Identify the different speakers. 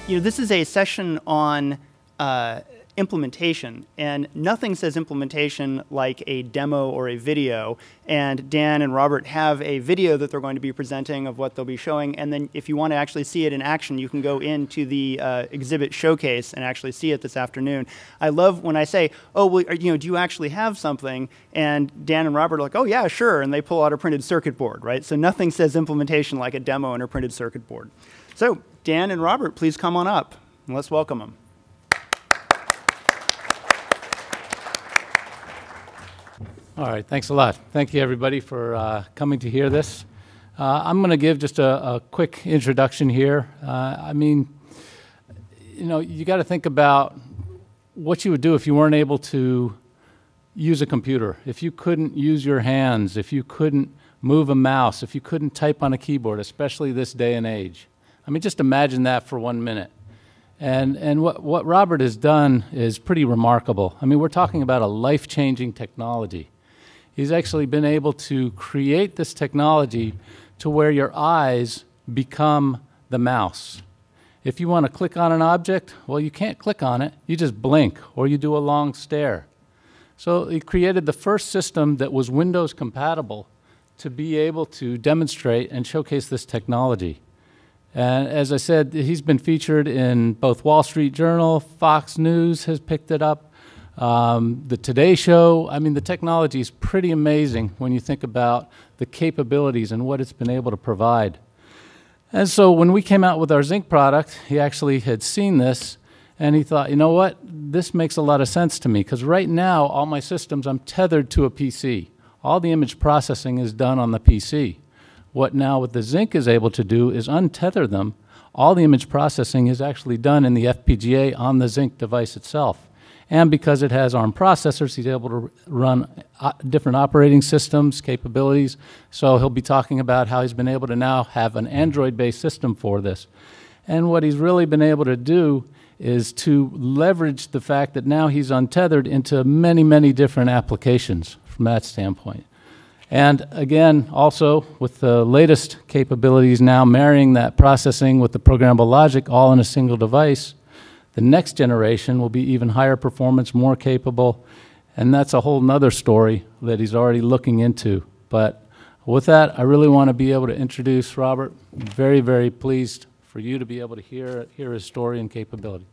Speaker 1: This is a session on implementation, and nothing says implementation like a demo or a video. And Dan and Robert have a video that they're going to be presenting of what they'll be showing. And then if you want to actually see it in action, you can go into the exhibit showcase and actually see it this afternoon. I love when I say, oh, well, do you actually have something? And Dan and Robert are like, oh, yeah, sure. And they pull out a printed circuit board, right? So nothing says implementation like a demo and a printed circuit board. So Dan and Robert, please come on up, and let's welcome them.
Speaker 2: All right, thanks a lot. Thank you, everybody, for coming to hear this. I'm going to give just a quick introduction here. You got to think about what you would do if you weren't able to use a computer, if you couldn't use your hands, if you couldn't move a mouse, if you couldn't type on a keyboard, especially this day and age. I mean, just imagine that for 1 minute. And what Robert has done is pretty remarkable. I mean, we're talking about a life-changing technology. He's actually been able to create this technology to where your eyes become the mouse. If you want to click on an object, well, you can't click on it. You just blink, or you do a long stare. So he created the first system that was Windows compatible to be able to demonstrate and showcase this technology. And as I said, he's been featured in both Wall Street Journal, Fox News has picked it up, the Today Show. I mean, the technology is pretty amazing when you think about the capabilities and what it's been able to provide. And so when we came out with our Zinc product, he actually had seen this, and he thought, you know what, this makes a lot of sense to me, because right now, all my systems, I'm tethered to a PC. All the image processing is done on the PC. What now what the Zinc is able to do is untether them. All the image processing is actually done in the FPGA on the Zinc device itself. And because it has ARM processors, he's able to run different operating systems, capabilities. So he'll be talking about how he's been able to now have an Android-based system for this. And what he's really been able to do is to leverage the fact that now he's untethered into many, many different applications from that standpoint. And again, also with the latest capabilities now marrying that processing with the programmable logic all in a single device, the next generation will be even higher performance, more capable, and that's a whole nother story that he's already looking into. But with that, I really want to be able to introduce Robert. I'm very, very pleased for you to be able to hear his story and capability.